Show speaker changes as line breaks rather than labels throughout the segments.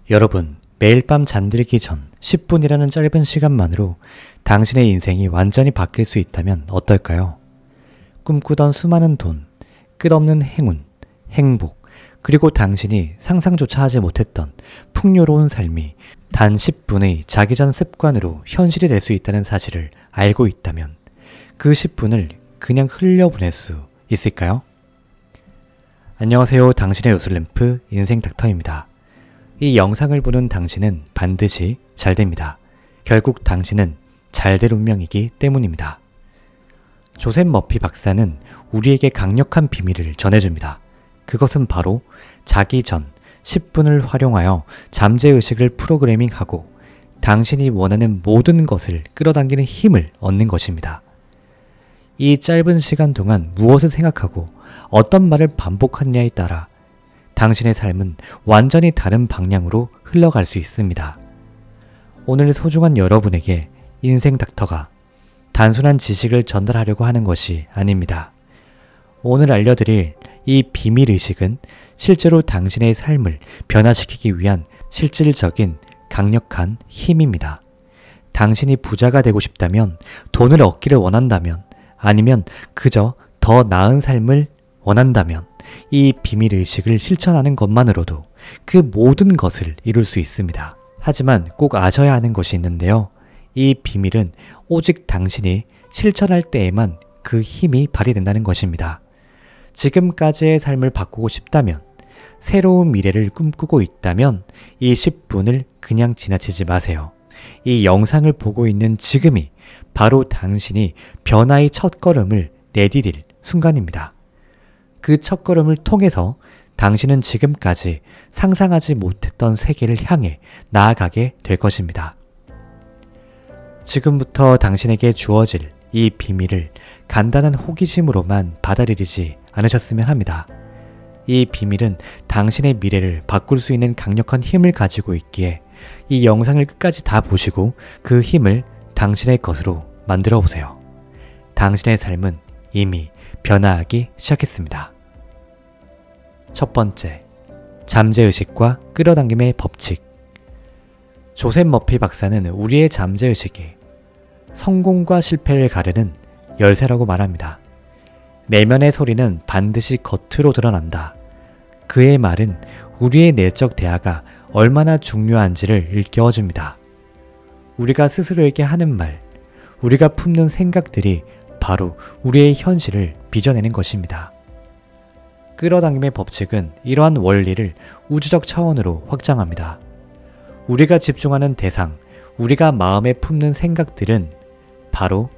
여러분, 매일 밤 잠들기 전 10분이라는 짧은 시간만으로 당신의 인생이 완전히 바뀔 수 있다면 어떨까요? 꿈꾸던 수많은 돈, 끝없는 행운, 행복, 그리고 당신이 상상조차 하지 못했던 풍요로운 삶이 단 10분의 자기 전 습관으로 현실이 될 수 있다는 사실을 알고 있다면 그 10분을 그냥 흘려보낼 수 있을까요? 안녕하세요. 당신의 요술램프 인생 닥터입니다. 이 영상을 보는 당신은 반드시 잘 됩니다. 결국 당신은 잘 될 운명이기 때문입니다. 조셉 머피 박사는 우리에게 강력한 비밀을 전해줍니다. 그것은 바로 자기 전 10분을 활용하여 잠재의식을 프로그래밍하고 당신이 원하는 모든 것을 끌어당기는 힘을 얻는 것입니다. 이 짧은 시간 동안 무엇을 생각하고 어떤 말을 반복하느냐에 따라 당신의 삶은 완전히 다른 방향으로 흘러갈 수 있습니다. 오늘 소중한 여러분에게 인생 닥터가 단순한 지식을 전달하려고 하는 것이 아닙니다. 오늘 알려드릴 이 비밀의식은 실제로 당신의 삶을 변화시키기 위한 실질적인 강력한 힘입니다. 당신이 부자가 되고 싶다면, 돈을 얻기를 원한다면, 아니면 그저 더 나은 삶을 원한다면 이 비밀의식을 실천하는 것만으로도 그 모든 것을 이룰 수 있습니다. 하지만 꼭 아셔야 하는 것이 있는데요. 이 비밀은 오직 당신이 실천할 때에만 그 힘이 발휘된다는 것입니다. 지금까지의 삶을 바꾸고 싶다면, 새로운 미래를 꿈꾸고 있다면 이 10분을 그냥 지나치지 마세요. 이 영상을 보고 있는 지금이 바로 당신이 변화의 첫걸음을 내디딜 순간입니다. 그 첫걸음을 통해서 당신은 지금까지 상상하지 못했던 세계를 향해 나아가게 될 것입니다. 지금부터 당신에게 주어질 이 비밀을 간단한 호기심으로만 받아들이지 않으셨으면 합니다. 이 비밀은 당신의 미래를 바꿀 수 있는 강력한 힘을 가지고 있기에 이 영상을 끝까지 다 보시고 그 힘을 당신의 것으로 만들어 보세요. 당신의 삶은 이미 변화하기 시작했습니다. 첫 번째, 잠재의식과 끌어당김의 법칙. 조셉 머피 박사는 우리의 잠재의식이 성공과 실패를 가르는 열쇠라고 말합니다. 내면의 소리는 반드시 겉으로 드러난다. 그의 말은 우리의 내적 대화가 얼마나 중요한지를 일깨워줍니다. 우리가 스스로에게 하는 말, 우리가 품는 생각들이 바로 우리의 현실을 빚어내는 것입니다. 끌어당김의 법칙은 이러한 원리를 우주적 차원으로 확장합니다. 우리가 집중하는 대상, 우리가 마음에 품는 생각들은 바로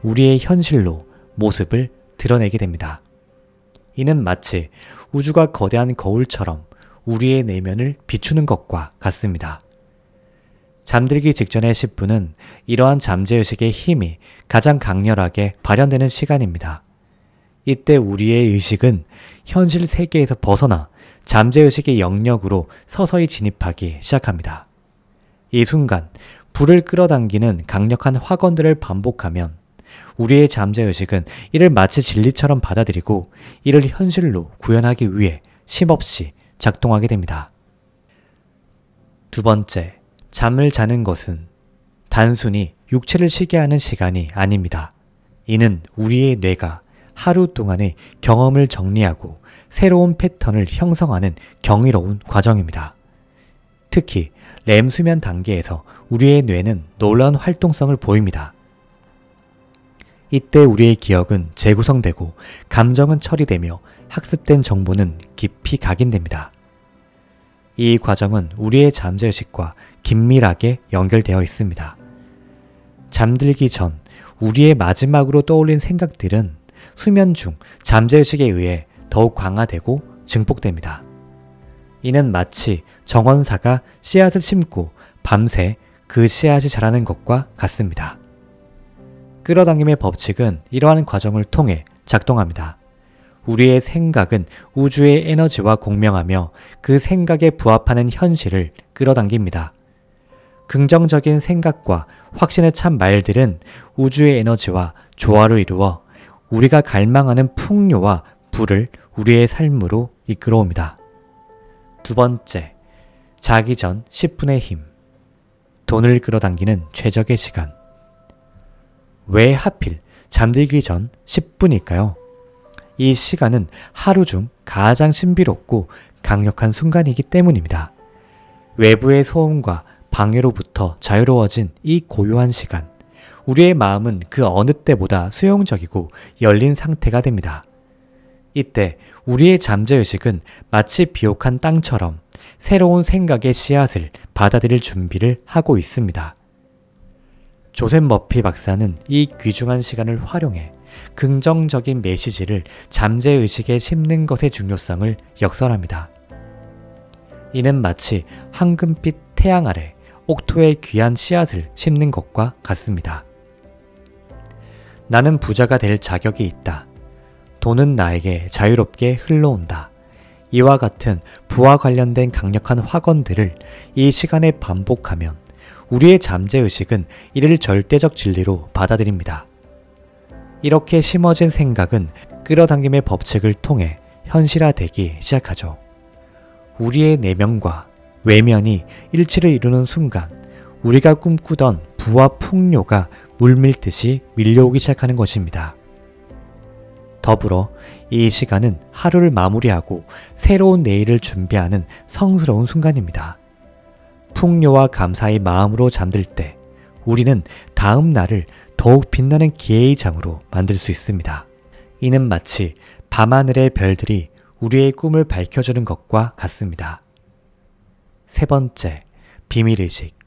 우리의 현실로 모습을 드러내게 됩니다. 이는 마치 우주가 거대한 거울처럼 우리의 내면을 비추는 것과 같습니다. 잠들기 직전의 10분은 이러한 잠재의식의 힘이 가장 강렬하게 발현되는 시간입니다. 이때 우리의 의식은 현실 세계에서 벗어나 잠재의식의 영역으로 서서히 진입하기 시작합니다. 이 순간 불을 끌어당기는 강력한 확언들을 반복하면 우리의 잠재의식은 이를 마치 진리처럼 받아들이고 이를 현실로 구현하기 위해 쉼없이 작동하게 됩니다. 두 번째, 잠을 자는 것은 단순히 육체를 쉬게 하는 시간이 아닙니다. 이는 우리의 뇌가 하루 동안의 경험을 정리하고 새로운 패턴을 형성하는 경이로운 과정입니다. 특히 렘 수면 단계에서 우리의 뇌는 놀라운 활동성을 보입니다. 이때 우리의 기억은 재구성되고 감정은 처리되며 학습된 정보는 깊이 각인됩니다. 이 과정은 우리의 잠재의식과 긴밀하게 연결되어 있습니다. 잠들기 전 우리의 마지막으로 떠올린 생각들은 수면 중 잠재의식에 의해 더욱 강화되고 증폭됩니다. 이는 마치 정원사가 씨앗을 심고 밤새 그 씨앗이 자라는 것과 같습니다. 끌어당김의 법칙은 이러한 과정을 통해 작동합니다. 우리의 생각은 우주의 에너지와 공명하며 그 생각에 부합하는 현실을 끌어당깁니다. 긍정적인 생각과 확신에 찬 말들은 우주의 에너지와 조화를 이루어 우리가 갈망하는 풍요와 부를 우리의 삶으로 이끌어옵니다. 두 번째, 자기 전 10분의 힘. 돈을 끌어당기는 최적의 시간. 왜 하필 잠들기 전 10분일까요? 이 시간은 하루 중 가장 신비롭고 강력한 순간이기 때문입니다. 외부의 소음과 방해로부터 자유로워진 이 고요한 시간. 우리의 마음은 그 어느 때보다 수용적이고 열린 상태가 됩니다. 이때 우리의 잠재의식은 마치 비옥한 땅처럼 새로운 생각의 씨앗을 받아들일 준비를 하고 있습니다. 조셉 머피 박사는 이 귀중한 시간을 활용해 긍정적인 메시지를 잠재의식에 심는 것의 중요성을 역설합니다. 이는 마치 황금빛 태양 아래 옥토의 귀한 씨앗을 심는 것과 같습니다. 나는 부자가 될 자격이 있다. 돈은 나에게 자유롭게 흘러온다. 이와 같은 부와 관련된 강력한 확언들을 이 시간에 반복하면 우리의 잠재의식은 이를 절대적 진리로 받아들입니다. 이렇게 심어진 생각은 끌어당김의 법칙을 통해 현실화되기 시작하죠. 우리의 내면과 외면이 일치를 이루는 순간 우리가 꿈꾸던 부와 풍요가 물밀듯이 밀려오기 시작하는 것입니다. 더불어 이 시간은 하루를 마무리하고 새로운 내일을 준비하는 성스러운 순간입니다. 풍요와 감사의 마음으로 잠들 때 우리는 다음 날을 더욱 빛나는 기회의 장으로 만들 수 있습니다. 이는 마치 밤하늘의 별들이 우리의 꿈을 밝혀주는 것과 같습니다. 세 번째, 비밀의식.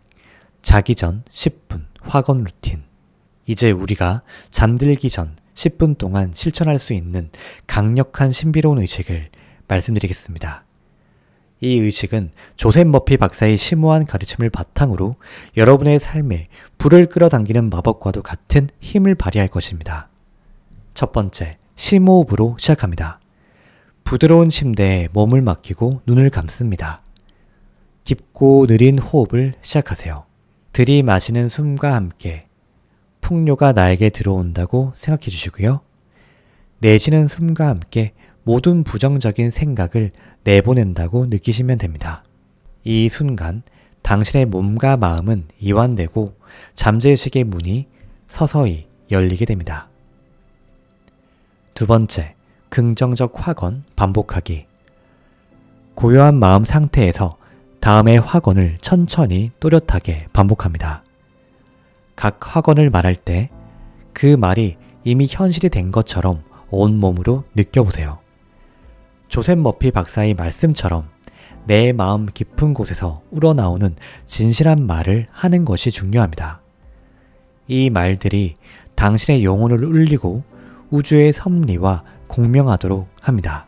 자기 전 10분 확언 루틴. 이제 우리가 잠들기 전 10분 동안 실천할 수 있는 강력한 신비로운 의식을 말씀드리겠습니다. 이 의식은 조셉 머피 박사의 심오한 가르침을 바탕으로 여러분의 삶에 불을 끌어당기는 마법과도 같은 힘을 발휘할 것입니다. 첫 번째, 심호흡으로 시작합니다. 부드러운 침대에 몸을 맡기고 눈을 감습니다. 깊고 느린 호흡을 시작하세요. 들이마시는 숨과 함께 풍요가 나에게 들어온다고 생각해 주시고요. 내쉬는 숨과 함께 모든 부정적인 생각을 내보낸다고 느끼시면 됩니다. 이 순간 당신의 몸과 마음은 이완되고 잠재의식의 문이 서서히 열리게 됩니다. 두 번째, 긍정적 확언 반복하기. 고요한 마음 상태에서 다음의 확언을 천천히 또렷하게 반복합니다. 각 확언을 말할 때 그 말이 이미 현실이 된 것처럼 온몸으로 느껴보세요. 조셉 머피 박사의 말씀처럼 내 마음 깊은 곳에서 우러나오는 진실한 말을 하는 것이 중요합니다. 이 말들이 당신의 영혼을 울리고 우주의 섭리와 공명하도록 합니다.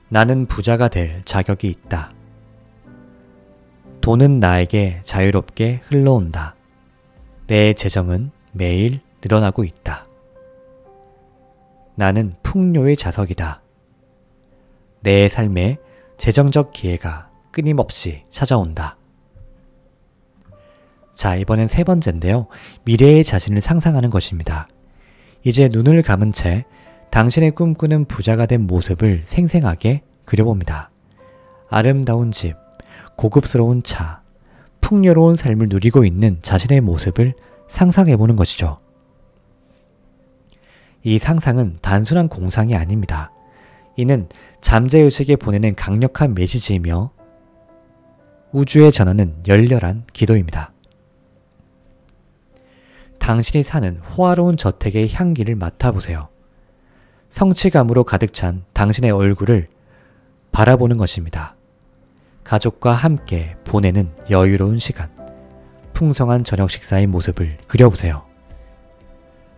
나는 부자가 될 자격이 있다. 돈은 나에게 자유롭게 흘러온다. 내 재정은 매일 늘어나고 있다. 나는 풍요의 자석이다. 내 삶에 재정적 기회가 끊임없이 찾아온다. 자, 이번엔 세 번째인데요. 미래의 자신을 상상하는 것입니다. 이제 눈을 감은 채 당신의 꿈꾸는 부자가 된 모습을 생생하게 그려봅니다. 아름다운 집, 고급스러운 차, 풍요로운 삶을 누리고 있는 자신의 모습을 상상해보는 것이죠. 이 상상은 단순한 공상이 아닙니다. 이는 잠재의식에 보내는 강력한 메시지이며 우주에 전하는 열렬한 기도입니다. 당신이 사는 호화로운 저택의 향기를 맡아보세요. 성취감으로 가득 찬 당신의 얼굴을 바라보는 것입니다. 가족과 함께 보내는 여유로운 시간, 풍성한 저녁 식사의 모습을 그려보세요.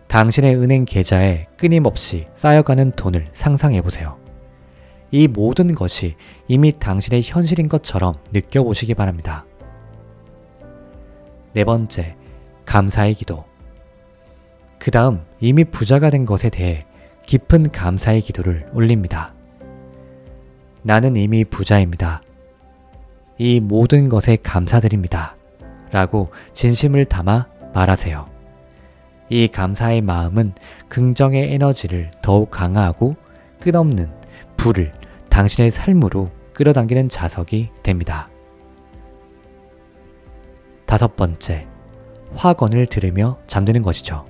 당신의 은행 계좌에 끊임없이 쌓여가는 돈을 상상해보세요. 이 모든 것이 이미 당신의 현실인 것처럼 느껴보시기 바랍니다. 네 번째, 감사의 기도. 그 다음 이미 부자가 된 것에 대해 깊은 감사의 기도를 올립니다. 나는 이미 부자입니다. 이 모든 것에 감사드립니다. 라고 진심을 담아 말하세요. 이 감사의 마음은 긍정의 에너지를 더욱 강화하고 끝없는 불을 당신의 삶으로 끌어당기는 자석이 됩니다. 5번째, 화건을 들으며 잠드는 것이죠.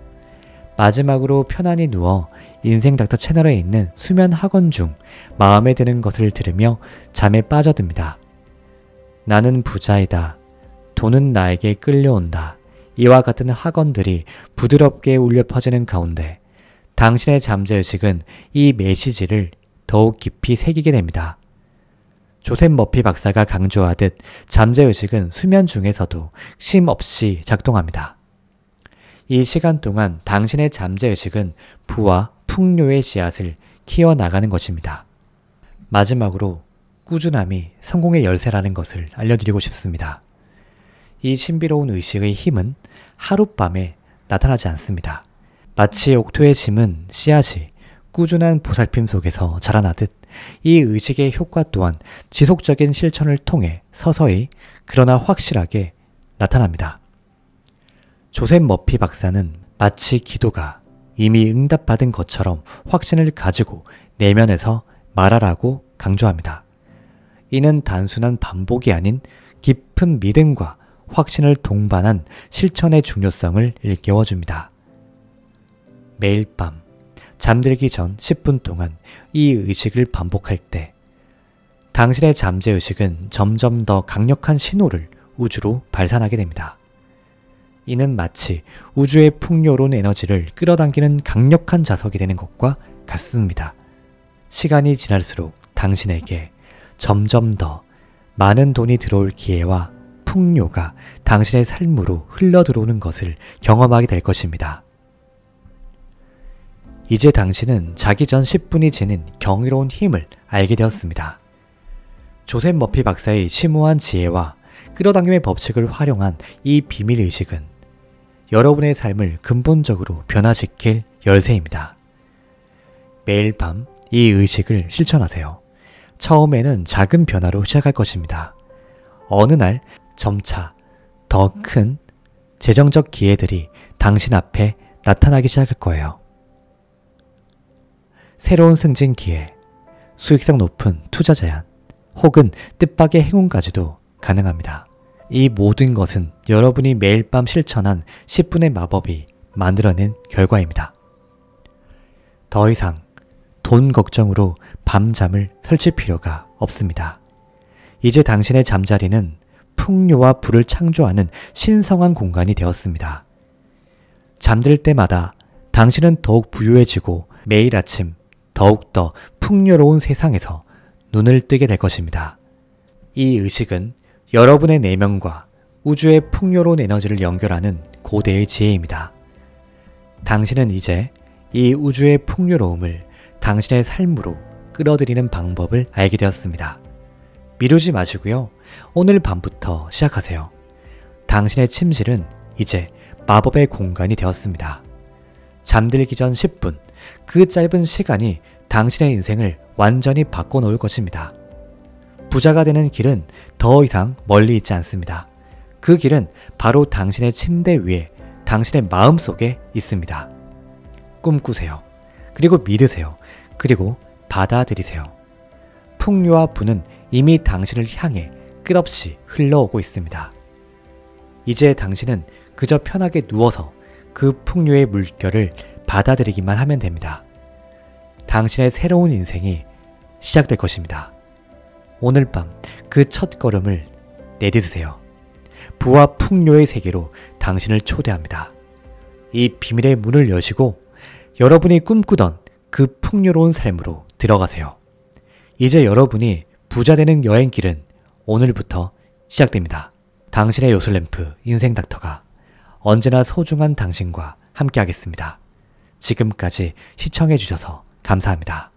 마지막으로 편안히 누워 인생 닥터 채널에 있는 수면 학원 중 마음에 드는 것을 들으며 잠에 빠져듭니다. 나는 부자이다. 돈은 나에게 끌려온다. 이와 같은 학원들이 부드럽게 울려 퍼지는 가운데 당신의 잠재의식은 이 메시지를 더욱 깊이 새기게 됩니다. 조셉 머피 박사가 강조하듯 잠재의식은 수면 중에서도 쉼 없이 작동합니다. 이 시간 동안 당신의 잠재의식은 부와 풍요의 씨앗을 키워나가는 것입니다. 마지막으로 꾸준함이 성공의 열쇠라는 것을 알려드리고 싶습니다. 이 신비로운 의식의 힘은 하룻밤에 나타나지 않습니다. 마치 옥토에 심은 씨앗이 꾸준한 보살핌 속에서 자라나듯 이 의식의 효과 또한 지속적인 실천을 통해 서서히 그러나 확실하게 나타납니다. 조셉 머피 박사는 마치 기도가 이미 응답받은 것처럼 확신을 가지고 내면에서 말하라고 강조합니다. 이는 단순한 반복이 아닌 깊은 믿음과 확신을 동반한 실천의 중요성을 일깨워줍니다. 매일 밤 잠들기 전 10분 동안 이 의식을 반복할 때 당신의 잠재의식은 점점 더 강력한 신호를 우주로 발산하게 됩니다. 이는 마치 우주의 풍요로운 에너지를 끌어당기는 강력한 자석이 되는 것과 같습니다. 시간이 지날수록 당신에게 점점 더 많은 돈이 들어올 기회와 풍요가 당신의 삶으로 흘러들어오는 것을 경험하게 될 것입니다. 이제 당신은 자기 전 10분이 지닌 경이로운 힘을 알게 되었습니다. 조셉 머피 박사의 심오한 지혜와 끌어당김의 법칙을 활용한 이 비밀의식은 여러분의 삶을 근본적으로 변화시킬 열쇠입니다. 매일 밤 이 의식을 실천하세요. 처음에는 작은 변화로 시작할 것입니다. 어느 날 점차 더 큰 재정적 기회들이 당신 앞에 나타나기 시작할 거예요. 새로운 승진 기회, 수익성 높은 투자 제안, 혹은 뜻밖의 행운까지도 가능합니다. 이 모든 것은 여러분이 매일 밤 실천한 10분의 마법이 만들어낸 결과입니다. 더 이상 돈 걱정으로 밤잠을 설칠 필요가 없습니다. 이제 당신의 잠자리는 풍요와 부를 창조하는 신성한 공간이 되었습니다. 잠들 때마다 당신은 더욱 부유해지고 매일 아침 더욱더 풍요로운 세상에서 눈을 뜨게 될 것입니다. 이 의식은 여러분의 내면과 우주의 풍요로운 에너지를 연결하는 고대의 지혜입니다. 당신은 이제 이 우주의 풍요로움을 당신의 삶으로 끌어들이는 방법을 알게 되었습니다. 미루지 마시고요. 오늘 밤부터 시작하세요. 당신의 침실은 이제 마법의 공간이 되었습니다. 잠들기 전 10분, 그 짧은 시간이 당신의 인생을 완전히 바꿔놓을 것입니다. 부자가 되는 길은 더 이상 멀리 있지 않습니다. 그 길은 바로 당신의 침대 위에 당신의 마음속에 있습니다. 꿈꾸세요. 그리고 믿으세요. 그리고 받아들이세요. 풍요와 부는 이미 당신을 향해 끝없이 흘러오고 있습니다. 이제 당신은 그저 편하게 누워서 그 풍요의 물결을 받아들이기만 하면 됩니다. 당신의 새로운 인생이 시작될 것입니다. 오늘 밤 그 첫 걸음을 내딛으세요. 부와 풍요의 세계로 당신을 초대합니다. 이 비밀의 문을 여시고 여러분이 꿈꾸던 그 풍요로운 삶으로 들어가세요. 이제 여러분이 부자 되는 여행길은 오늘부터 시작됩니다. 당신의 요술램프 인생 닥터가 언제나 소중한 당신과 함께 하겠습니다. 지금까지 시청해 주셔서 감사합니다.